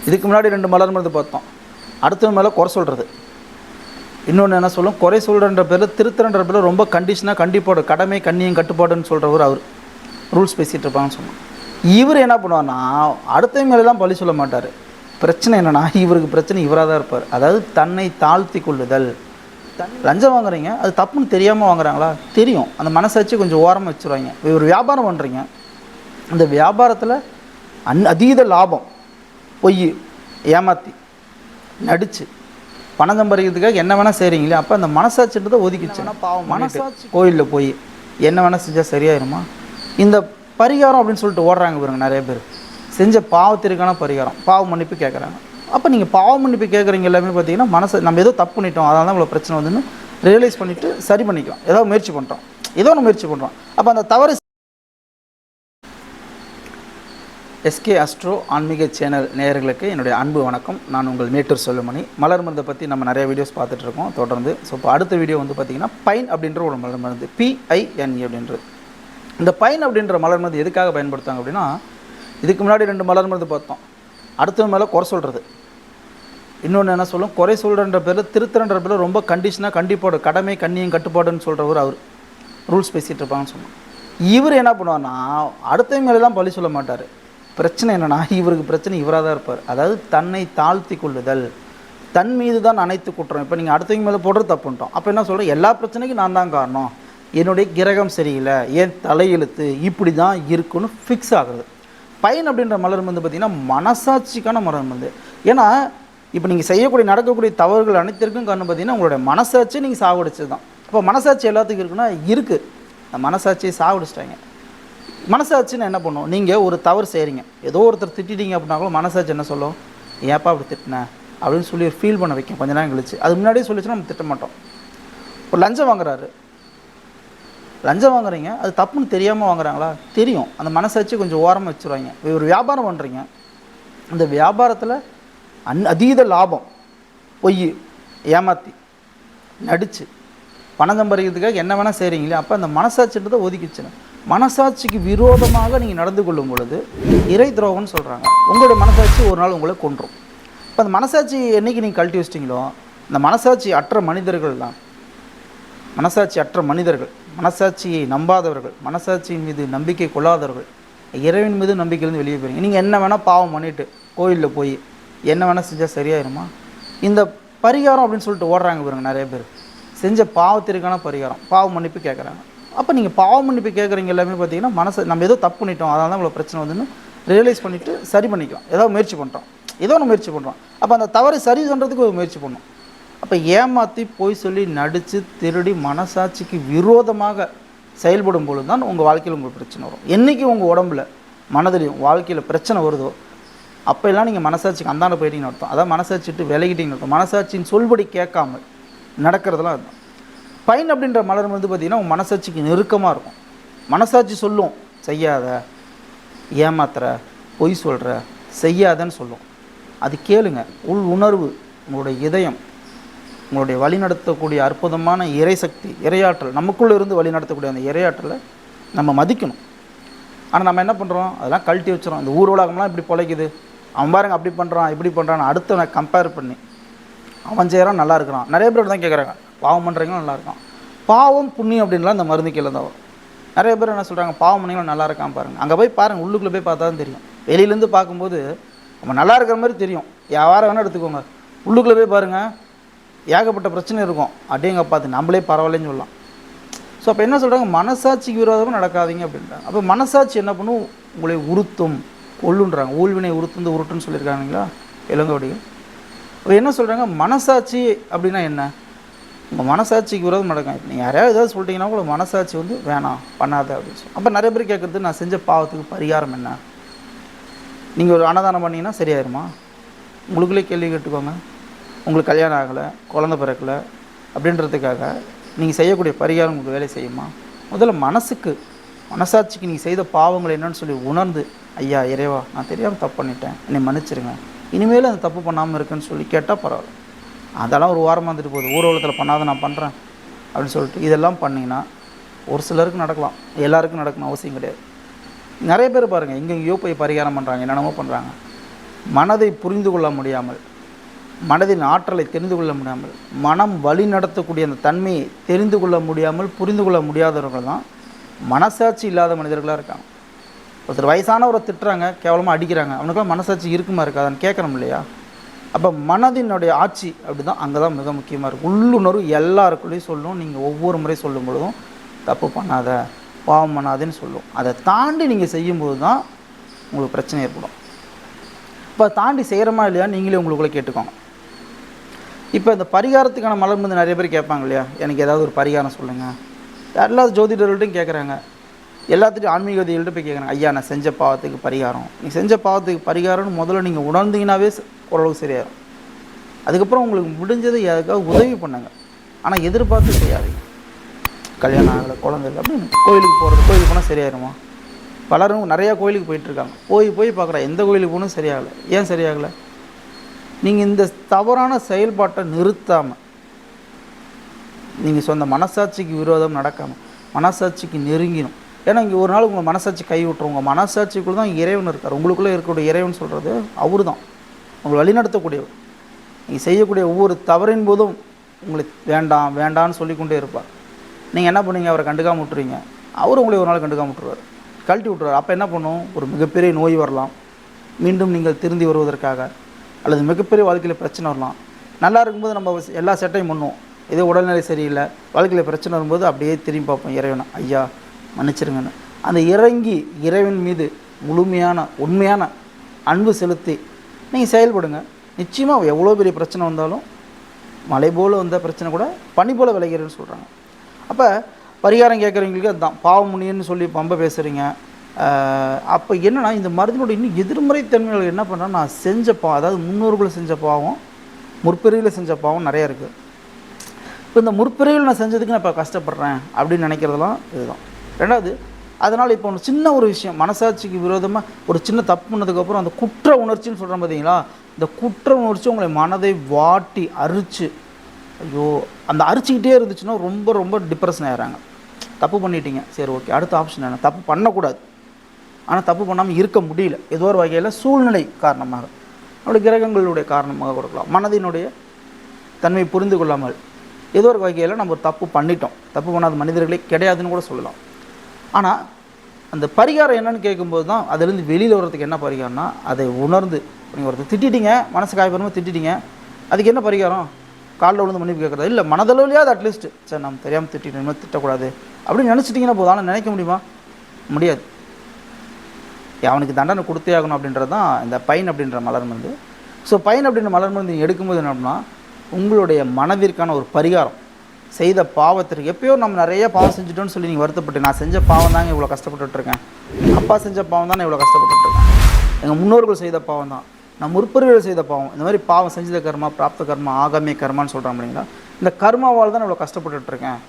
இதுக்கு முன்னாடி 2 மலர் மருந்து பார்த்தோம். அடுத்தவங்க மேலே குறை சொல்கிறது. இன்னொன்று என்ன சொல்லும், குறை சொல்கிறன்ற பேரில் திருத்தரன்ற பேரில் ரொம்ப கண்டிஷனாக கண்டிப்பாடு கடமை கண்ணியம் கட்டுப்பாடுன்னு சொல்கிறவர் அவர் ரூல்ஸ் பேசிகிட்டு இருப்பாங்கன்னு சொன்னோம். இவர் என்ன பண்ணுவார்னா அடுத்தவங்க மேலெலாம் பழி சொல்ல மாட்டார். பிரச்சனை என்னென்னா இவருக்கு பிரச்சனை இவராக தான் இருப்பார். அதாவது தன்னை தாழ்த்தி கொள்ளுதல். லஞ்சம் வாங்குறீங்க, அது தப்புன்னு தெரியாமல் வாங்குறாங்களா? தெரியும். அந்த மனசாட்சி கொஞ்சம் ஓரமாக வச்சுருவாங்க. ஒரு வியாபாரம் பண்ணுறீங்க, அந்த வியாபாரத்தில் அதீத லாபம், பொய், ஏமாற்றி, நடித்து பணம் சம்பாதிக்கிறதுக்காக என்ன வேணால் செய்கிறீங்களே, அப்போ அந்த மனசாட்சின்றதை ஒதுக்கிச்சுன்னா பாவம். மனசாட்சி கோயிலில் போய் என்ன வேணால் செஞ்சால் சரியாயிருமா? இந்த பரிகாரம் அப்படின்னு சொல்லிட்டு ஓடுறாங்க பாருங்க நிறைய பேர். செஞ்ச பாவத்திற்கான பரிகாரம், பாவ மன்னிப்பு கேட்குறாங்க. அப்போ நீங்கள் பாவ மன்னிப்பு கேட்குறீங்க எல்லாமே பார்த்தீங்கன்னா மனசை நம்ம ஏதோ தப்பு பண்ணிட்டோம், அதனால தான் இவ்வளோ பிரச்சனை வந்துன்னு ரியலைஸ் பண்ணிவிட்டு சரி பண்ணிக்கலாம். ஏதோ முயற்சி பண்ணுறோம், ஏதோ ஒன்று முயற்சி பண்ணுறோம். அப்போ அந்த தவறு எஸ்கே அஸ்ட்ரோ ஆன்மீக சேனல் நேயர்களுக்கு என்னுடைய அன்பு வணக்கம். நான் உங்கள் மேட்டூர் செல்வமணி. மலர் மருந்தை பற்றி நம்ம நிறைய வீடியோஸ் பார்த்துட்ருக்கோம் தொடர்ந்து. ஸோ இப்போ அடுத்த வீடியோ வந்து பார்த்திங்கன்னா பைன் அப்படின்ற ஒரு மலர் மருந்து, PINE அப்படின்றது. இந்த பைன் அப்படின்ற மலர் மருந்து எதுக்காக பயன்படுத்தாங்க அப்படின்னா, இதுக்கு முன்னாடி 2 மலர் மருந்து பார்த்தோம். அடுத்தவங்க மேலே குறை சொல்கிறது. இன்னொன்று என்ன சொல்லும், குறை சொல்கிறன்ற பேரில் திருத்தரன்ற பேரில் ரொம்ப கண்டிஷனாக கண்டிப்பாடு கடமை கண்ணியம் கட்டுப்பாடுன்னு சொல்கிறவர் அவர் ரூல்ஸ் பேசிகிட்டு இருப்பாங்கன்னு சொன்னோம். இவர் என்ன பண்ணுவார்னா அடுத்தவங்க மேலெலாம் பழி சொல்ல மாட்டார். பிரச்சனை என்னென்னா இவருக்கு பிரச்சனை இவராக தான் இருப்பார். அதாவது தன்னை தாழ்த்தி கொள்ளுதல். தன் மீது தான் அனைத்து குற்றம். இப்போ நீங்கள் அடுத்தவங்க மேலே போடுறது தப்புன்ட்டோம். அப்போ என்ன சொல்கிறேன், எல்லா பிரச்சனைக்கும் நான் தான் காரணம், என்னுடைய கிரகம் சரியில்லை, என் தலையெழுத்து இப்படி தான் இருக்குன்னு ஃபிக்ஸ் ஆகுறது. பைன் அப்படின்ற மலர் மருந்து பார்த்திங்கன்னா மனசாட்சிக்கான மலர் மருந்து. ஏன்னா இப்போ நீங்கள் செய்யக்கூடிய நடக்கக்கூடிய தவறுகள் அனைத்திற்கும் காரணம் பார்த்திங்கன்னா உங்களுடைய மனசாட்சியை நீங்கள் சாவடிச்சது தான். அப்போ மனசாட்சி எல்லாத்துக்கும் இருக்குன்னா இருக்குது. அந்த மனசாட்சியை சாவடிச்சிட்டாங்க. மனசாட்சின்னு என்ன பண்ணும், நீங்கள் ஒரு தவறு செய்கிறீங்க, ஏதோ ஒருத்தர் திட்டிட்டீங்க அப்படின்னாலும் மனசாட்சி என்ன சொல்லும், ஏப்பா அப்படி திட்டினேன் அப்படின்னு சொல்லி ஃபீல் பண்ண வைக்கும் கொஞ்ச நேரம் கழிச்சு. அது முன்னாடியே சொல்லிச்சுன்னா நம்ம திட்ட மாட்டோம். ஒரு லஞ்சம் வாங்குறாரு, லஞ்சம் வாங்குறீங்க, அது தப்புன்னு தெரியாமல் வாங்குறாங்களா? தெரியும். அந்த மனசாட்சி கொஞ்சம் ஓரமாக வச்சுருவாங்க. ஒரு வியாபாரம் பண்ணுறீங்க, அந்த வியாபாரத்தில் அதீத லாபம், பொய், ஏமாற்றி, நடித்து பணம் சம்பாதிக்கிறதுக்காக என்ன வேணால் செய்கிறீங்களே, அப்போ அந்த மனசாட்சின்றதை ஒதுக்கிச்சுன்னு. மனசாட்சிக்கு விரோதமாக நீங்கள் நடந்து கொள்ளும் பொழுது இறை துரோகம்னு சொல்கிறாங்க. உங்களுடைய மனசாட்சி ஒரு நாள் உங்களை கொன்றும். இப்போ அந்த மனசாட்சி என்றைக்கு நீங்கள் கழட்டி வச்சிட்டிங்களோ, இந்த மனசாட்சி அற்ற மனிதர்கள் தான். மனசாட்சி அற்ற மனிதர்கள், மனசாட்சியை நம்பாதவர்கள், மனசாட்சியின் மீது நம்பிக்கை கொள்ளாதவர்கள், இறைவன் மீது நம்பிக்கையிலேருந்து வெளியே போகிறீங்க. நீங்கள் என்ன வேணால் பாவம் பண்ணிவிட்டு கோயிலில் போய் என்ன வேணால் செஞ்சால் சரியாயிருமா? இந்த பரிகாரம் அப்படின்னு சொல்லிட்டு ஓடுறாங்க பாருங்க நிறைய பேர். செஞ்ச பாவத்திற்கான பரிகாரம், பாவ மன்னிப்பு கேட்குறாங்க. அப்போ நீங்கள் பாவ மன்னிப்பு கேட்குறீங்க எல்லாமே பார்த்தீங்கன்னா மனசை நம்ம ஏதோ தப்பு பண்ணிட்டோம், அதனால தான் இவ்வளோ பிரச்சனை வந்துன்னு ரியலைஸ் பண்ணிவிட்டு சரி பண்ணிக்கலாம். ஏதோ முயற்சி பண்ணுறோம், ஏதோ ஒன்று முயற்சி பண்ணுறோம். அப்போ அந்த தவறு சரி பண்ணுறதுக்கு ஒரு முயற்சி பண்ணணும். அப்போ ஏமாற்றி போய் சொல்லி நடித்து திருடி மனசாட்சிக்கு விரோதமாக செயல்படும் பொழுது தான் உங்கள் வாழ்க்கையில் உங்களுக்கு பிரச்சனை வரும். என்றைக்கு உங்கள் உடம்புல மனதிலையும் வாழ்க்கையில் பிரச்சனை வருதோ அப்போல்லாம் நீங்கள் மனசாட்சிக்கு அந்தாண்ட போயிட்டீங்கன்னு அர்த்தம். அதான் மனசாட்சிட்டு விலகிட்டீங்கன்னு அர்த்தம். மனசாட்சியின் சொல்படி கேட்காமல் நடக்கிறதுலாம் அதுதான். பைன் அப்படின்ற மலர் வந்து பார்த்திங்கன்னா உங்கள் மனசாட்சிக்கு நெருக்கமாக இருக்கும். மனசாட்சி சொல்லும், செய்யாத, ஏமாத்துற, பொய் சொல்கிற, செய்யாதன்னு சொல்லும். அது கேளுங்க. உள் உணர்வு, உங்களுடைய இதயம், உங்களுடைய வழிநடத்தக்கூடிய அற்புதமான இறைசக்தி, இறையாற்றல், நமக்குள்ளே இருந்து வழி நடத்தக்கூடிய அந்த இறையாற்றலை நம்ம மதிக்கணும். ஆனால் நம்ம என்ன பண்ணுறோம், அதெல்லாம் கழட்டி வச்சுறோம். இந்த ஊர் உலகம்லாம் இப்படி பிழைக்குது, அவன் பாருங்க அப்படி பண்ணுறான் இப்படி பண்ணுறான், அடுத்தவனை கம்பேர் பண்ணி அவன் செய்கிறான் நல்லா இருக்கிறான். நிறைய பேர் தான் கேட்குறாங்க, பாவம் பண்ணுறீங்களும் நல்லா இருக்கான். பாவம் புண்ணியம் அப்படின்லாம் இந்த மருந்து கீழே தான் வரும். நிறைய பேர் என்ன சொல்கிறாங்க, பாவம் பண்ணிங்களும் நல்லா இருக்கான் பாருங்கள். அங்கே போய் பாருங்கள், உள்ளுக்குள்ளே போய் பார்த்தா தான் தெரியும். வெளியிலேருந்து பார்க்கும்போது நம்ம நல்லா இருக்கிற மாதிரி தெரியும். யாரை வேணால் எடுத்துக்கோங்க, உள்ளுக்குள்ளே போய் பாருங்கள், ஏகப்பட்ட பிரச்சனை இருக்கும். அப்படியேங்க பார்த்து நம்மளே பரவாயில்லன்னு சொல்லலாம். ஸோ அப்போ என்ன சொல்கிறாங்க, மனசாட்சிக்கு விரோதமாக நடக்காதீங்க அப்படின்றாங்க. அப்போ மனசாட்சி என்ன பண்ணும், உங்களை உறுத்தும், கொல்லுன்றாங்க. ஊழ்வினை உறுத்துந்து உருட்டுன்னு சொல்லியிருக்காங்களா இளங்கோடிகள். அப்போ என்ன சொல்கிறாங்க, மனசாட்சி அப்படின்னா என்ன, உங்கள் மனசாட்சிக்கு விரோதம் நடக்கும். இப்போ நீங்கள் யாரையாவது ஏதாவது சொல்லிட்டீங்கன்னா கூட மனசாட்சி வந்து வேணாம் பண்ணாத அப்படின்னு சொல்லி. அப்போ நிறைய பேர் கேட்குறது, நான் செஞ்ச பாவத்துக்கு பரிகாரம் என்ன? நீங்கள் ஒரு அன்னதானம் பண்ணிங்கன்னா சரியாயிருமா? உங்களுக்குள்ளே கேள்வி கேட்டுக்கோங்க. உங்களுக்கு கல்யாணம் ஆகலை, குழந்த பிறக்கலை அப்படின்றதுக்காக நீங்கள் செய்யக்கூடிய பரிகாரம் உங்களுக்கு வேலை செய்யுமா? முதல்ல மனசாட்சிக்கு நீங்கள் செய்த பாவங்கள் என்னன்னு சொல்லி உணர்ந்து, ஐயா இறைவா நான் தெரியாமல் தப்பு பண்ணிட்டேன், என்னை மன்னிச்சிருங்க, இனிமேல் அந்த தப்பு பண்ணாமல் இருக்குன்னு சொல்லி கேட்டால் பரவாயில்ல. அதெல்லாம் ஒரு வாரமாக வந்துட்டு போகுது, ஊர்வலத்தில் பண்ணாத நான் பண்ணுறேன் அப்படின்னு சொல்லிட்டு இதெல்லாம் பண்ணிங்கன்னா ஒரு சிலருக்கு நடக்கலாம், எல்லாருக்கும் நடக்கணும் அவசியம் கிடையாது. நிறைய பேர் பாருங்கள், எங்கெங்கேயோ போய் பரிகாரம் பண்ணுறாங்க, என்னென்னமோ பண்ணுறாங்க. மனதை புரிந்து கொள்ள முடியாமல், மனதின் ஆற்றலை தெரிந்து கொள்ள முடியாமல், மனம் வழி நடத்தக்கூடிய அந்த தன்மையை தெரிந்து கொள்ள முடியாமல், புரிந்து கொள்ள முடியாதவர்கள் தான் மனசாட்சி இல்லாத மனிதர்களாக இருக்காங்க. ஒருத்தர் வயசானவரை திட்டுறாங்க, கேவலமாக அடிக்கிறாங்க, அவனுக்கெல்லாம் மனசாட்சி இருக்குமா இருக்காதான்னு கேட்கணும் இல்லையா? அப்போ மனதினுடைய ஆட்சி அப்படி தான் அங்கே தான் மிக முக்கியமாக இருக்கும். உள்ளுணர்வு எல்லாருக்குள்ளேயும் சொல்லும். நீங்கள் ஒவ்வொரு முறை சொல்லும் பொழுதும் தப்பு பண்ணாத, பாவம் பண்ணாதேன்னு சொல்லும். அதை தாண்டி நீங்கள் செய்யும்போது தான் உங்களுக்கு பிரச்சனை ஏற்படும். இப்போ தாண்டி செய்கிறோமா இல்லையா நீங்களே உங்களுக்குள்ளே கேட்டுக்கோங்க. இப்போ இந்த பரிகாரத்துக்கான மலர் வந்து நிறைய பேர் கேட்பாங்க இல்லையா, எனக்கு ஏதாவது ஒரு பரிகாரம் சொல்லுங்கள். எல்லா ஜோதிடர்கள்ட்டையும் கேட்குறாங்க, எல்லாத்துட்டையும் ஆன்மீகவாதிகள்கிட்ட போய் கேட்குறாங்க, ஐயா நான் செஞ்ச பாவத்துக்கு பரிகாரம். நீ செஞ்ச பாவத்துக்கு பரிகாரம்னு முதல்ல நீங்கள் உணர்ந்தீங்கன்னாவே ஓரளவுக்கு சரியாயிடும். அதுக்கப்புறம் உங்களுக்கு முடிஞ்சதை எதுக்காக உதவி பண்ணுங்க, ஆனால் எதிர்பார்த்து செய்யாதீங்க. கல்யாணம் ஆகலை, குழந்தை இல்லை அப்படின்னு கோயிலுக்கு போகிறது, கோயிலுக்கு போனால் சரியாயிருமா? பலரும் நிறையா கோயிலுக்கு போயிட்டுருக்காங்க, போய் பார்க்குறா எந்த கோயிலுக்கு போகணும் சரியாகலை. ஏன் சரியாகலை? நீங்கள் இந்த தவறான செயல்பாட்டை நிறுத்தாமல், நீங்கள் சொந்த மனசாட்சிக்கு விரோதம் நடக்காமல் மனசாட்சிக்கு நெருங்கிடும். ஏன்னா இங்கே ஒரு நாள் உங்கள் மனசாட்சி கை விட்டுரும். உங்கள் மனசாட்சிக்குள்ளே தான் இறைவன் இருக்கார். உங்களுக்குள்ளே இருக்கக்கூடிய இறைவன் சொல்கிறது அவரு தான், உங்களை வழிநடத்தக்கூடியவர். நீங்கள் செய்யக்கூடிய ஒவ்வொரு தவறின் போதும் உங்களை வேண்டாம் வேண்டான்னு சொல்லிக்கொண்டே இருப்பார். நீங்கள் என்ன பண்ணுவீங்க? அவரை கண்டுக்காம விட்டுருவீங்க, அவர் உங்களை ஒரு நாள் கண்டுக்காம விட்டுருவார், கழட்டி விட்டுருவார். அப்போ என்ன பண்ணும்? ஒரு மிகப்பெரிய நோய் வரலாம், மீண்டும் நீங்கள் திருந்தி வருவதற்காக, அல்லது மிகப்பெரிய வாழ்க்கையில் பிரச்சனை வரலாம். நல்லா இருக்கும்போது நம்ம எல்லா செட்டையும் பண்ணுவோம், இதே உடல்நிலை சரியில்லை, வாழ்க்கையில் பிரச்சனை வரும்போது அப்படியே திரும்பி பார்ப்போம் இறைவனை, ஐயா மன்னிச்சிருங்கன்னு. அந்த இறங்கி இறைவன் மீது முழுமையான உண்மையான அன்பு செலுத்தி நீங்கள் செயல்படுங்க. நிச்சயமாக எவ்வளோ பெரிய பிரச்சனை வந்தாலும் மலை போல் வந்த பிரச்சனை கூட பனி போல் விளைகிறேன்னு சொல்கிறாங்க. அப்போ பரிகாரம் கேட்குறவங்களுக்கு அதுதான் பாவம் முனின்னு சொல்லி பம்ப பேசுகிறீங்க. அப்போ என்னென்னா இந்த மருந்தினோட இன்னும் எதிர்மறை தன்மைகள் என்ன பண்ணுறேன், நான் செஞ்ச பாவம், அதாவது முன்னோர்கள் செஞ்ச பாவம், முற்பிரிவில் செஞ்ச பாவம் நிறையா இருக்குது. இப்போ இந்த முற்பிரிவில் நான் செஞ்சதுக்கு நான் இப்போ கஷ்டப்படுறேன் அப்படின்னு நினைக்கிறதெல்லாம் இதுதான். ரெண்டாவது, அதனால் இப்போ ஒன்று சின்ன ஒரு விஷயம், மனசாட்சிக்கு விரோதமாக ஒரு சின்ன தப்பு பண்ணதுக்கப்புறம் அந்த குற்ற உணர்ச்சின்னு சொல்கிறேன் பார்த்தீங்களா, இந்த குற்ற உணர்ச்சி உங்களை மனதை வாட்டி அரிச்சு, ஐயோ அந்த அரிச்சிக்கிட்டே இருந்துச்சுன்னா ரொம்ப ரொம்ப டிப்ரெஷன் ஆகிறாங்க. தப்பு பண்ணிட்டீங்க, சரி ஓகே, அடுத்த ஆப்ஷன் என்ன? தப்பு பண்ணக்கூடாது, ஆனால் தப்பு பண்ணாமல் இருக்க முடியல, ஏதோ ஒரு வகையில் சூழ்நிலை காரணமாக, நம்மளுடைய கிரகங்களுடைய காரணமாக கொடுக்கலாம், மனதினுடைய தன்மை புரிந்து கொள்ளாமல் ஏதோ ஒரு வகையில் நம்ம ஒரு தப்பு பண்ணிட்டோம். தப்பு பண்ணாத மனிதர்களே கிடையாதுன்னு கூட சொல்லலாம். ஆனால் அந்த பரிகாரம் என்னன்னு கேட்கும்போது தான் அதுலேருந்து வெளியில் வர்றதுக்கு என்ன பரிகாரம்னா, அதை உணர்ந்து நீங்கள் ஒருத்தர் திட்டிட்டீங்க, மனசு காயப்படமாக திட்டிட்டீங்க, அதுக்கு என்ன பரிகாரம்? காலில் விழுந்து மன்னிப்பு கேட்குறது இல்லை, மனதளவுலையாவது அட்லீஸ்ட் சரி நம்ம தெரியாமல் திட்டிட்டோம், திட்டக்கூடாது அப்படின்னு நினச்சிட்டிங்கன்னா போதும். ஆனால் நினைக்க முடியுமா? முடியாது. அவனுக்கு தண்டனை கொடுத்தே ஆகணும் அப்படின்றது தான் இந்த பைன் அப்படின்ற மலர் மருந்து. ஸோ பைன் அப்படின்ற மலர் மருந்து நீங்கள் எடுக்கும்போது என்ன அப்படின்னா, உங்களுடைய மனதிற்கான ஒரு பரிகாரம், செய்த பாவத்திற்கு. எப்போயோ நம்ம நிறைய பாவம் செஞ்சுட்டோன்னு சொல்லி நீங்கள் வருத்தப்பட்டு, நான் செஞ்ச பாவம் தாங்க இவ்வளோ கஷ்டப்பட்டுருக்கேன், அப்பா செஞ்ச பாவம் தான் நான் இவ்வளோ கஷ்டப்பட்டுருக்கேன், எங்கள் முன்னோர்கள் செய்த பாவம் தான், நான் முற்பிரிவில் செய்த பாவம், இந்த மாதிரி பாவம் செஞ்சத கர்மா, பிராப்த கர்மா, ஆகாமிய கர்மான்னு சொல்கிறோம் இல்லைங்களா, இந்த கர்மாவால் தான் இவ்வளோ கஷ்டப்பட்டுருக்கேன்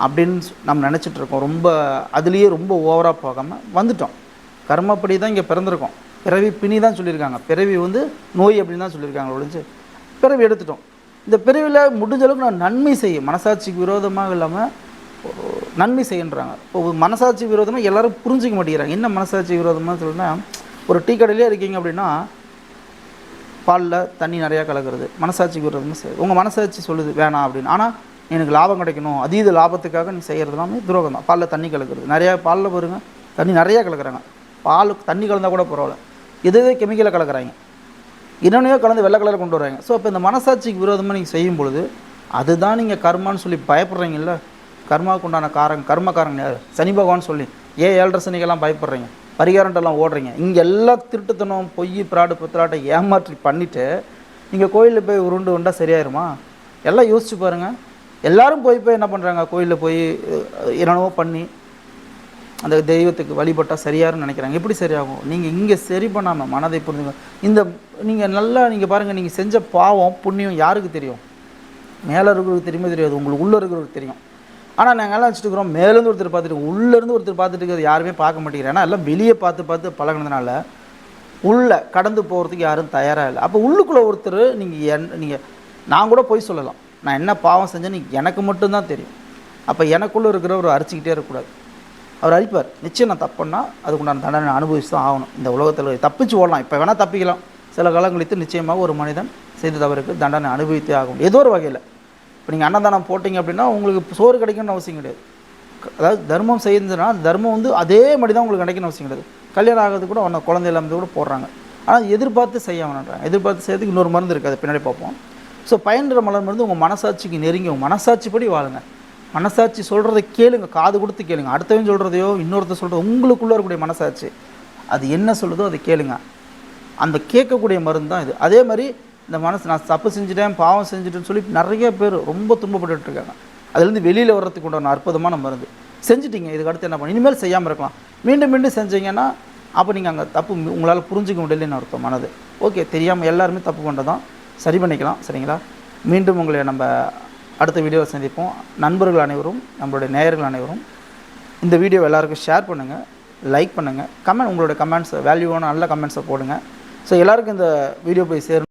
அப்படின்னு நம்ம நினச்சிட்ருக்கோம். ரொம்ப அதுலேயே ரொம்ப ஓவராக போகாமல் வந்துட்டோம். கர்மப்படி தான் இங்கே பிறந்திருக்கோம். பிறவி பிணி தான் சொல்லியிருக்காங்க, பிறவி வந்து நோய் அப்படின்னு தான் சொல்லியிருக்காங்க ஒழிஞ்சு பிறவி எடுத்துட்டோம். இந்த பிறவியில் முடிஞ்ச அளவுக்கு நான் நன்மை செய்யும், மனசாட்சிக்கு விரோதமாக இல்லாமல் நன்மை செய்யன்றாங்க. இப்போ மனசாட்சி விரோதமாக எல்லோரும் புரிஞ்சிக்க மாட்டேங்கிறாங்க. என்ன மனசாட்சி விரோதமாக சொல்லுன்னா, ஒரு டீ கடையிலே இருக்கீங்க அப்படின்னா பாலில் தண்ணி நிறையா கலக்கிறது மனசாட்சிக்கு விரோதமாக செய்யுது. உங்கள் மனசாட்சி சொல்லுது வேணாம் அப்படின்னு, ஆனால் எனக்கு லாபம் கிடைக்கணும், அதீத லாபத்துக்காக நீ செய்கிறது எல்லாமே துரோகம் தான். பாலில் தண்ணி கலக்கிறது, நிறையா பாலில் பாருங்கள் தண்ணி நிறையா கலக்கிறாங்க, பால் தண்ணி கலந்தால் கூட பரவாயில்ல, இதுவே கெமிக்கலை கலக்கிறாங்க, இன்னொன்னையோ கலந்து வெள்ளை கலரை கொண்டு வராங்க. ஸோ இப்போ இந்த மனசாட்சிக்கு விரோதமாக நீங்கள் செய்யும் பொழுது அதுதான் நீங்கள் கர்மான்னு சொல்லி பயப்படுறீங்கல்ல. கர்மாவுக்கு உண்டான கர்மக்காரங்க யார்? சனி பகவான் சொல்லி ஏன் 7.5 சனிக்கெல்லாம் பயப்படுறீங்க, பரிகாரண்டெல்லாம் ஓடுறீங்க. இங்கே எல்லாம் திருட்டுத்தனம், பொய், பிராடு, புத்திராட்டை ஏமாற்றி பண்ணிவிட்டு நீங்கள் கோயிலில் போய் உருண்டு உண்டா சரியாயிருமா? எல்லாம் யோசிச்சு பாருங்கள். எல்லோரும் போய் என்ன பண்ணுறாங்க, கோயிலில் போய் என்னென்னவோ பண்ணி அந்த தெய்வத்துக்கு வழிபட்டால் சரியாருன்னு நினைக்கிறாங்க. எப்படி சரியாகும்? நீங்கள் இங்கே சரி பண்ணாமல் மனதை புரிஞ்சுங்க. இந்த நீங்கள் நல்லா நீங்கள் பாருங்கள், நீங்கள் செஞ்ச பாவம் புண்ணியம் யாருக்கு தெரியும்? மேலே இருக்கிறவருக்கு தெரியுமே தெரியாது, உங்களுக்கு உள்ளே இருக்கிறவருக்கு தெரியும். ஆனால் நாங்கள் எல்லாம் வச்சுட்டு இருக்கிறோம், மேலேருந்து ஒருத்தர் பார்த்துட்டு உள்ளேருந்து ஒருத்தர் பார்த்துட்டு இருக்கிறது யாருமே பார்க்க மாட்டேங்கிறேன். ஏன்னா எல்லாம் வெளியே பார்த்து பழகினதுனால உள்ளே கடந்து போகிறதுக்கு யாரும் தயாராக இல்லை. அப்போ உள்ளுக்குள்ளே ஒருத்தர் நீங்கள் நான் கூட போய் சொல்லலாம், நான் என்ன பாவம் செஞ்சேன்னு எனக்கு மட்டும்தான் தெரியும். அப்போ எனக்குள்ளே இருக்கிறவர் அரிச்சிக்கிட்டே இருக்கக்கூடாது, அவர் அழிப்பார். நிச்சயம் நான் தப்புன்னா அதுக்குண்டான தண்டனை அனுபவிச்சு தான் ஆகணும். இந்த உலகத்தில் தப்பிச்சு ஓடலாம், இப்போ வேணால் தப்பிக்கலாம், சில காலம் கழித்து நிச்சயமாக ஒரு மனிதன் செய்த தவறுக்கு தண்டனை அனுபவித்தே ஆகும். ஏதோ ஒரு வகையில் இப்போ நீங்கள் அன்னதானம் போட்டிங்க அப்படின்னா உங்களுக்கு சோறு கிடைக்கணும்னு அவசியம் கிடையாது. அதாவது தர்மம் செய்யுதுன்னா தர்மம் வந்து அதே மாதிரி தான் உங்களுக்கு கிடைக்கணும்னு அவசியம் கிடையாது. கல்யாணம் ஆகிறது கூட அவனை குழந்தை இல்லாமல் கூட போடுறாங்க. ஆனால் எதிர்பார்த்து செய்ய வேணான்றாங்க. எதிர்பார்த்து செய்யறதுக்கு இன்னொரு மருந்து இருக்குது, அதை பின்னாடி பார்ப்போம். ஸோ பயன்ற மலர் மருந்து உங்கள் மனசாட்சிக்கு நெருங்கி உங்கள் மனசாட்சிப்படி வாழுங்க. மனசாட்சி சொல்கிறத கேளுங்க, காது கொடுத்து கேளுங்க. அடுத்தவன் சொல்கிறதையோ இன்னொருத்த சொல்கிறதோ உங்களுக்குள்ளே இருக்கக்கூடிய மனசாட்சி அது என்ன சொல்லுதோ அதை கேளுங்க. அந்த கேட்கக்கூடிய மருந்து தான் இது. அதே மாதிரி இந்த மனசு நான் தப்பு செஞ்சுட்டேன் பாவம் செஞ்சுட்டேன்னு சொல்லி நிறைய பேர் ரொம்ப துன்பப்பட்டுட்டு இருக்காங்க. அதுலேருந்து வெளியில் வர்றதுக்கு உண்டான அற்புதமான மருந்து. செஞ்சுட்டீங்க, இதுக்கு அடுத்து என்ன பண்ணி இனிமேல் செய்யாமல் இருக்கலாம். மீண்டும் மீண்டும் செஞ்சீங்கன்னா அப்போ நீங்கள் அங்கே தப்பு உங்களால் புரிஞ்சிக்க முடியலன்னு அர்த்தம். மனது ஓகே, தெரியாமல் எல்லாருமே தப்பு பண்ணுறதான், சரி பண்ணிக்கலாம். சரிங்களா? மீண்டும் உங்களை நம்ம அடுத்த வீடியோவில் சந்திப்போம். நண்பர்கள் அனைவரும், நம்மளுடைய நேயர்கள் அனைவரும் இந்த வீடியோ எல்லாருக்கும் ஷேர் பண்ணுங்கள், லைக் பண்ணுங்கள், உங்களோட கமெண்ட்ஸ் வேல்யூவான நல்ல கமெண்ட்ஸை போடுங்க. ஸோ எல்லாருக்கும் இந்த வீடியோ போய் சேரும்.